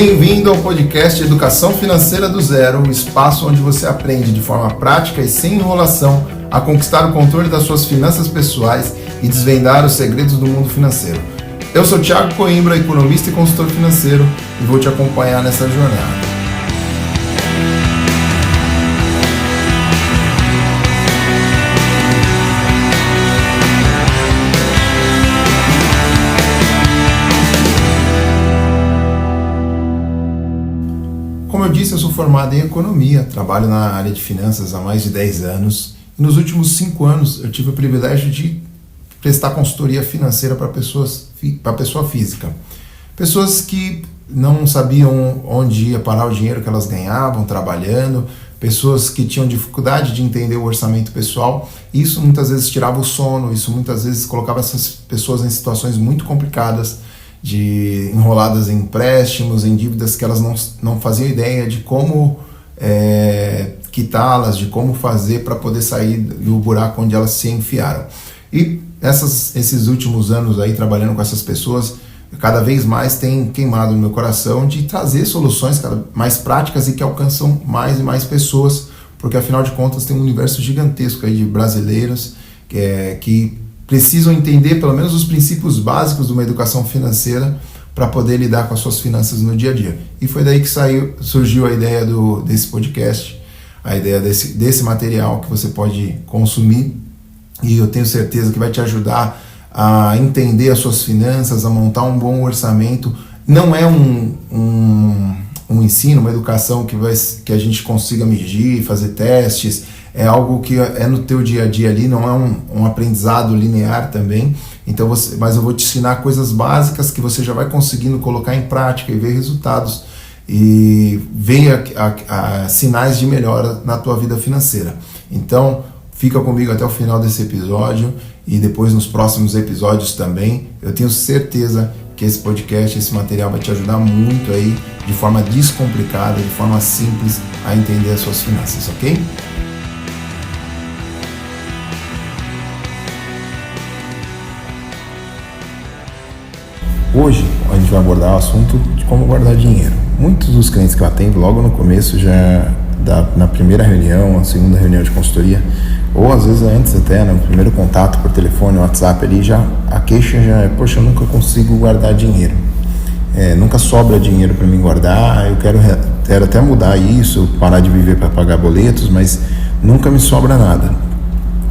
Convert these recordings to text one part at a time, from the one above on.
Bem-vindo ao podcast Educação Financeira do Zero, o espaço onde você aprende de forma prática e sem enrolação a conquistar o controle das suas finanças pessoais e desvendar os segredos do mundo financeiro. Eu sou Thiago Coimbra, economista e consultor financeiro, e vou te acompanhar nessa jornada. Como eu disse, eu sou formado em economia, trabalho na área de finanças há mais de 10 anos. E nos últimos 5 anos eu tive o privilégio de prestar consultoria financeira para pessoa física. Pessoas que não sabiam onde ia parar o dinheiro que elas ganhavam trabalhando, pessoas que tinham dificuldade de entender o orçamento pessoal. Isso muitas vezes tirava o sono, isso muitas vezes colocava essas pessoas em situações muito complicadas, enroladas em empréstimos, em dívidas que elas não faziam ideia de como quitá-las, de como fazer para poder sair do buraco onde elas se enfiaram. E esses últimos anos aí trabalhando com essas pessoas, cada vez mais tem queimado no meu coração de trazer soluções cada mais práticas e que alcançam mais e mais pessoas, porque afinal de contas tem um universo gigantesco aí de brasileiros que precisam entender pelo menos os princípios básicos de uma educação financeira para poder lidar com as suas finanças no dia a dia. E foi daí que surgiu a ideia desse podcast, a ideia desse material que você pode consumir, e eu tenho certeza que vai te ajudar a entender as suas finanças, a montar um bom orçamento. Não é um ensino, uma educação que a gente consiga medir, fazer testes. É algo que é no teu dia a dia ali, não é um aprendizado linear também. Então mas eu vou te ensinar coisas básicas que você já vai conseguindo colocar em prática e ver resultados e ver sinais de melhora na tua vida financeira. Então fica comigo até o final desse episódio e depois nos próximos episódios também. Eu tenho certeza que esse podcast, esse material vai te ajudar muito aí, de forma descomplicada, de forma simples, a entender as suas finanças, ok? Hoje a gente vai abordar o assunto de como guardar dinheiro. Muitos dos clientes que eu atendo logo no começo, na primeira reunião, na segunda reunião de consultoria, ou às vezes antes até, no primeiro contato por telefone, WhatsApp ali, a queixa já é: poxa, eu nunca consigo guardar dinheiro. Nunca sobra dinheiro para mim guardar, eu quero até mudar isso, parar de viver para pagar boletos, mas nunca me sobra nada.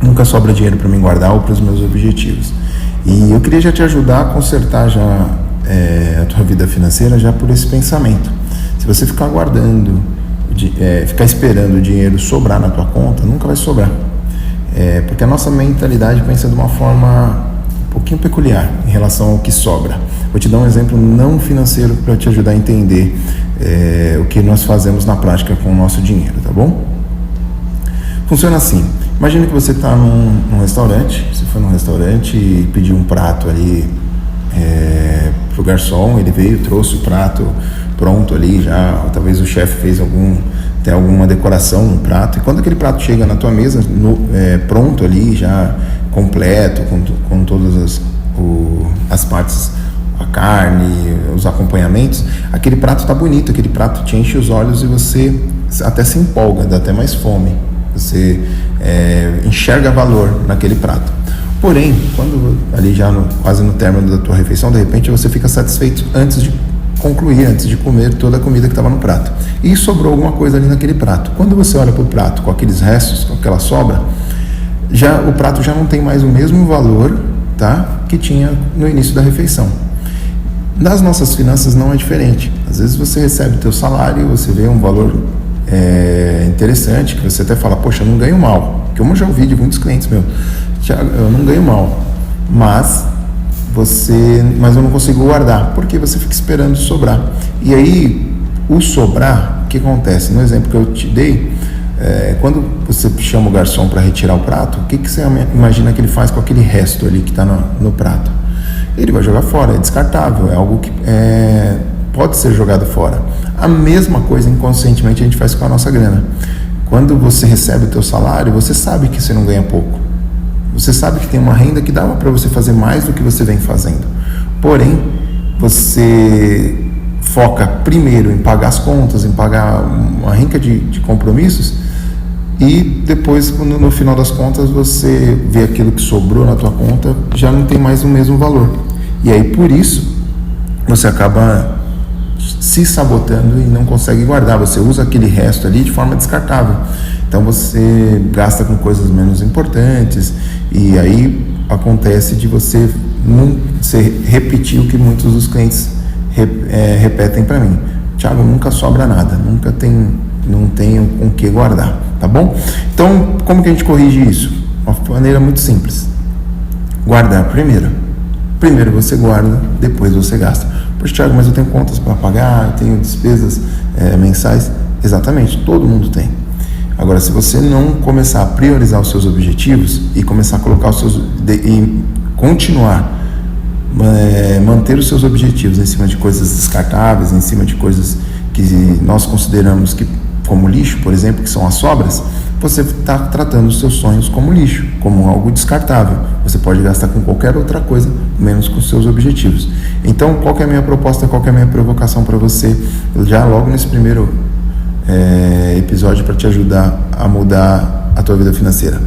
Nunca sobra dinheiro para mim guardar ou para os meus objetivos. E eu queria já te ajudar a consertar a tua vida financeira já por esse pensamento. Se você ficar guardando, ficar esperando o dinheiro sobrar na tua conta, nunca vai sobrar. Porque a nossa mentalidade pensa de uma forma um pouquinho peculiar em relação ao que sobra. Vou te dar um exemplo não financeiro para te ajudar a entender o que nós fazemos na prática com o nosso dinheiro, tá bom? Funciona assim. Imagina que você está num restaurante, você foi num restaurante e pediu um prato ali pro garçom, ele veio, trouxe o prato pronto ali já, talvez o chefe fez alguma decoração no prato, e quando aquele prato chega na tua mesa, pronto ali, já completo, com todas as partes, a carne, os acompanhamentos, aquele prato está bonito, aquele prato te enche os olhos e você até se empolga, dá até mais fome. Você enxerga valor naquele prato. Porém, quando ali já quase no término da tua refeição, de repente você fica satisfeito antes de concluir, antes de comer toda a comida que estava no prato. E sobrou alguma coisa ali naquele prato. Quando você olha para o prato com aqueles restos, com aquela sobra, o prato já não tem mais o mesmo valor, tá, que tinha no início da refeição. Nas nossas finanças não é diferente. Às vezes você recebe o teu salário, você vê um valor interessante, que você até fala: poxa, eu não ganho mal, que eu já ouvi de muitos clientes meus: Thiago, eu não ganho mal, mas eu não consigo guardar, porque você fica esperando sobrar. E aí, o sobrar, o que acontece? No exemplo que eu te dei, quando você chama o garçom para retirar o prato, o que você imagina que ele faz com aquele resto ali que está no prato? Ele vai jogar fora, é descartável, é algo que pode ser jogado fora. A mesma coisa inconscientemente a gente faz com a nossa grana. Quando você recebe o teu salário, você sabe que você não ganha pouco. Você sabe que tem uma renda que dá para você fazer mais do que você vem fazendo. Porém, você foca primeiro em pagar as contas, em pagar uma renca de compromissos, e depois, no final das contas, você vê aquilo que sobrou na tua conta, já não tem mais o mesmo valor. E aí, por isso, você acaba se sabotando e não consegue guardar. Você usa aquele resto ali de forma descartável. Então, você gasta com coisas menos importantes, e aí acontece de você não repetir o que muitos dos clientes repetem para mim: Thiago, nunca sobra nada, não tenho com o que guardar, tá bom? Então, como que a gente corrige isso? Uma maneira muito simples: guardar primeiro você guarda, depois você gasta. Poxa, Thiago, mas eu tenho contas para pagar, eu tenho despesas mensais. Exatamente, todo mundo tem. Agora, se você não começar a priorizar os seus objetivos e começar a colocar e continuar manter os seus objetivos em cima de coisas descartáveis, em cima de coisas que nós consideramos como lixo, por exemplo, que são as sobras, você está tratando os seus sonhos como lixo, como algo descartável. Você pode gastar com qualquer outra coisa, menos com os seus objetivos. Então, qual que é a minha proposta, qual que é a minha provocação para você, já logo nesse primeiro episódio, para te ajudar a mudar a tua vida financeira?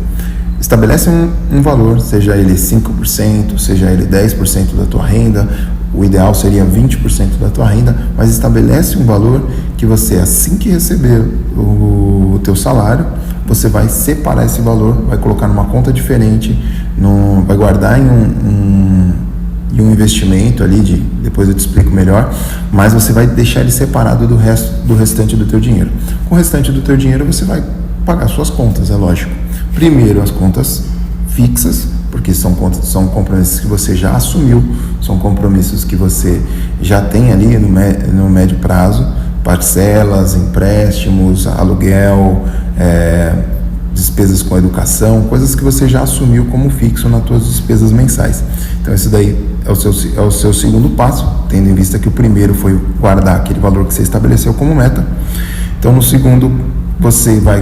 Estabelece um valor, seja ele 5%, seja ele 10% da tua renda. O ideal seria 20% da tua renda, mas estabelece um valor que você, assim que receber o teu salário, você vai separar esse valor, vai colocar numa conta diferente, vai guardar em um investimento ali, depois eu te explico melhor, mas você vai deixar ele separado do restante do teu dinheiro. Com o restante do teu dinheiro você vai pagar suas contas, é lógico. Primeiro as contas fixas, porque são compromissos que você já assumiu, são compromissos que você já tem ali no médio prazo: parcelas, empréstimos, aluguel, despesas com educação, coisas que você já assumiu como fixo nas suas despesas mensais. Então esse daí é o seu segundo passo, tendo em vista que o primeiro foi guardar aquele valor que você estabeleceu como meta. Então no segundo você vai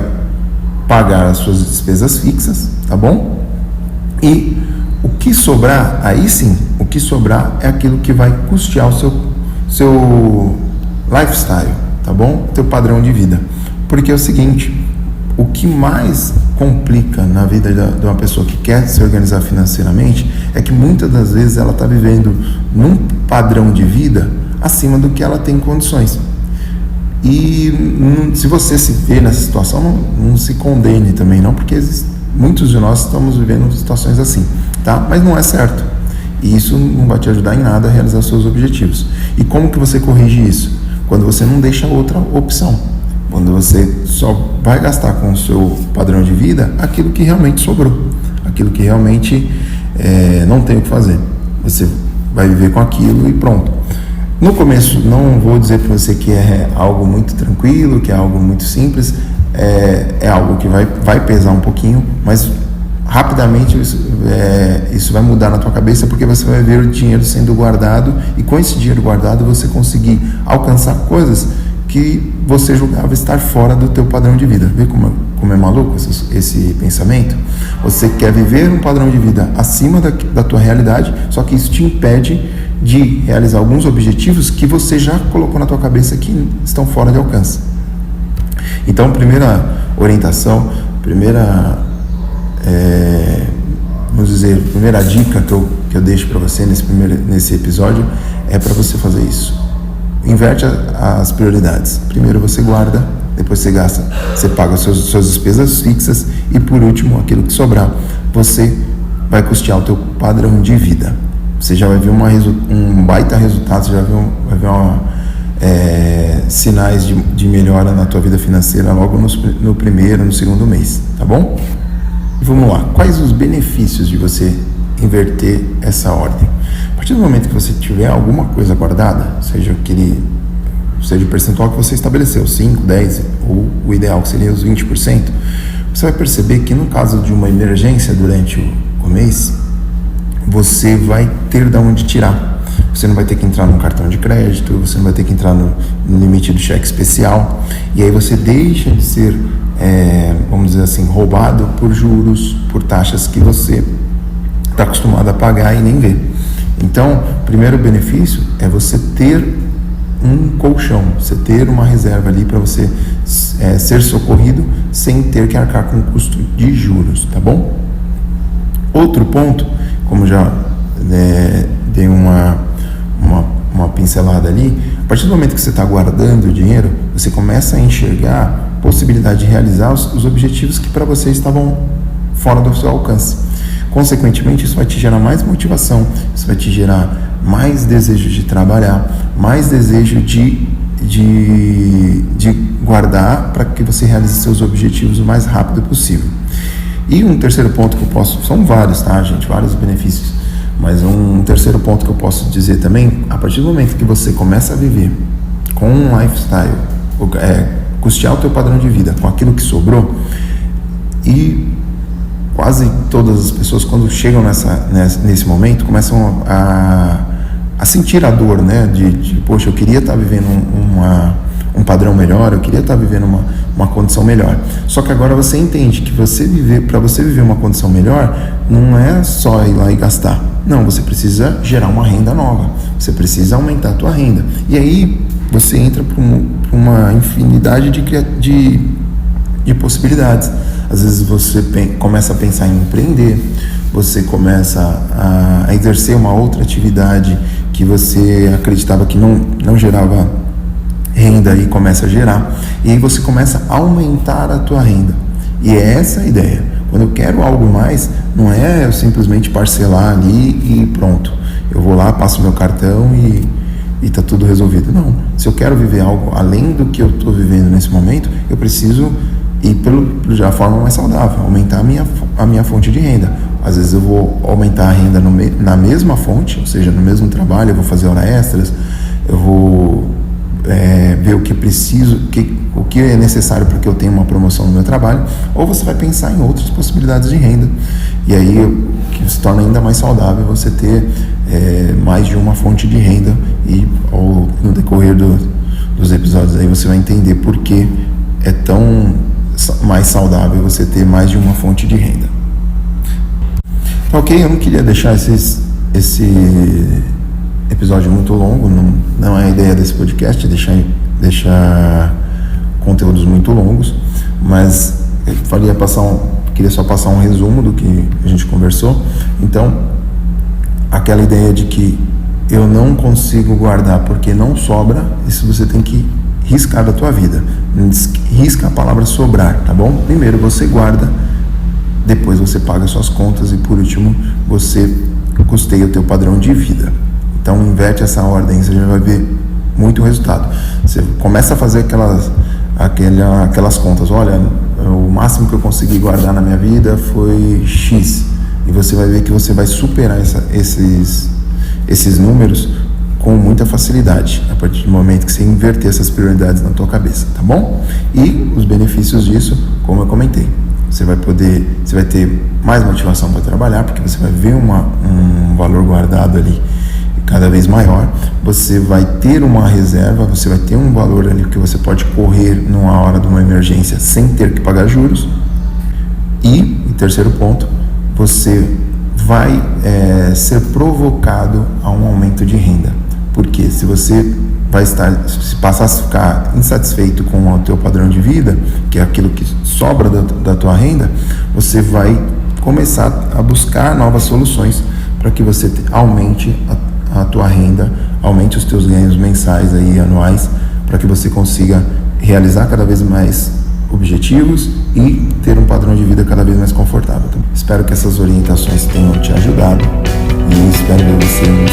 pagar as suas despesas fixas, tá bom? E o que sobrar, aí sim, o que sobrar é aquilo que vai custear o seu lifestyle, tá bom? Teu padrão de vida. Porque é o seguinte: o que mais complica na vida de uma pessoa que quer se organizar financeiramente é que muitas das vezes ela está vivendo num padrão de vida acima do que ela tem condições. E se você se vê nessa situação, não se condene também não, porque muitos de nós estamos vivendo situações assim, tá? Mas não é certo, e isso não vai te ajudar em nada a realizar seus objetivos. E como que você corrige isso? Quando você não deixa outra opção, quando você só vai gastar com o seu padrão de vida aquilo que realmente sobrou, aquilo que realmente não tem o que fazer. Você vai viver com aquilo e pronto. No começo, não vou dizer para você que é algo muito tranquilo, que é algo muito simples, é algo que vai pesar um pouquinho, mas rapidamente isso vai mudar na tua cabeça, porque você vai ver o dinheiro sendo guardado, e com esse dinheiro guardado você conseguir alcançar coisas que você julgava estar fora do teu padrão de vida. Vê como é maluco esse pensamento? Você quer viver um padrão de vida acima da tua realidade, só que isso te impede de realizar alguns objetivos que você já colocou na tua cabeça que estão fora de alcance. Então, primeira orientação, primeira dica que eu deixo para você nesse episódio é para você fazer isso. Inverte as prioridades. Primeiro você guarda, depois você gasta, você paga suas despesas fixas, e por último, aquilo que sobrar, você vai custear o teu padrão de vida. Você já vai ver um baita resultado, você já vai ver sinais de melhora na tua vida financeira logo no primeiro, no segundo mês, tá bom? E vamos lá, quais os benefícios de você inverter essa ordem? A partir do momento que você tiver alguma coisa guardada, seja o percentual que você estabeleceu, 5, 10, ou o ideal que seria os 20%, você vai perceber que no caso de uma emergência durante o mês, você vai ter de onde tirar. Você não vai ter que entrar num cartão de crédito, você não vai ter que entrar no limite do cheque especial, e aí você deixa de ser, vamos dizer assim, roubado por juros, por taxas que você está acostumado a pagar e nem vê. Então, o primeiro benefício é você ter um colchão, você ter uma reserva ali para você ser socorrido sem ter que arcar com o custo de juros, tá bom? Outro ponto, como já dei uma pincelada ali, a partir do momento que você está guardando o dinheiro, você começa a enxergar a possibilidade de realizar os objetivos que para você estavam fora do seu alcance. Consequentemente, isso vai te gerar mais motivação, isso vai te gerar mais desejo de trabalhar, mais desejo de guardar para que você realize seus objetivos o mais rápido possível. E um terceiro ponto que eu posso, são vários, tá, gente, vários benefícios, mas um terceiro ponto que eu posso dizer também, a partir do momento que você começa a viver com um lifestyle, custear o teu padrão de vida com aquilo que sobrou, e quase todas as pessoas, quando chegam nesse momento, começam a sentir a dor, né? Poxa, eu queria estar vivendo um padrão melhor, eu queria estar vivendo uma condição melhor. Só que agora você entende que para você viver uma condição melhor, não é só ir lá e gastar. Não, você precisa gerar uma renda nova, você precisa aumentar a tua renda. E aí você entra para uma infinidade de possibilidades. Às vezes você começa a pensar em empreender, você começa a exercer uma outra atividade que você acreditava que não gerava renda e começa a gerar. E aí você começa a aumentar a tua renda. E é essa a ideia. Quando eu quero algo mais, não é eu simplesmente parcelar ali e pronto. Eu vou lá, passo meu cartão e está tudo resolvido. Não. Se eu quero viver algo além do que eu estou vivendo nesse momento, eu preciso ir de uma forma mais saudável, aumentar a minha fonte de renda. Às vezes eu vou aumentar a renda na mesma fonte, ou seja, no mesmo trabalho, eu vou fazer horas extras, eu vou ver o que preciso, o que é necessário para que eu tenha uma promoção no meu trabalho, ou você vai pensar em outras possibilidades de renda. E aí o que se torna ainda mais saudável você ter mais de uma fonte de renda, e no decorrer dos episódios aí você vai entender por que é tão mais saudável você ter mais de uma fonte de renda. Ok, eu não queria deixar esse episódio muito longo, não é a ideia desse podcast deixar conteúdos muito longos, mas eu queria só passar um resumo do que a gente conversou. Então, aquela ideia de que eu não consigo guardar porque não sobra, isso você tem que riscar da tua vida. Risca a palavra sobrar, tá bom? Primeiro você guarda, depois você paga suas contas e por último você custeia o teu padrão de vida. Então inverte essa ordem, você já vai ver muito resultado. Você começa a fazer aquelas contas. Olha, o máximo que eu consegui guardar na minha vida foi X, e você vai ver que você vai superar esses números com muita facilidade, a partir do momento que você inverter essas prioridades na tua cabeça, tá bom? E os benefícios disso, como eu comentei, você vai ter mais motivação para trabalhar, porque você vai ver um valor guardado ali cada vez maior, você vai ter uma reserva, você vai ter um valor ali que você pode correr numa hora de uma emergência sem ter que pagar juros. E, em terceiro ponto, você vai ser provocado a um aumento de renda. Porque se você se passar a ficar insatisfeito com o teu padrão de vida, que é aquilo que sobra da tua renda, você vai começar a buscar novas soluções para que você aumente a tua renda, aumente os teus ganhos mensais aí, anuais, para que você consiga realizar cada vez mais objetivos e ter um padrão de vida cada vez mais confortável. Então, espero que essas orientações tenham te ajudado e espero ver você no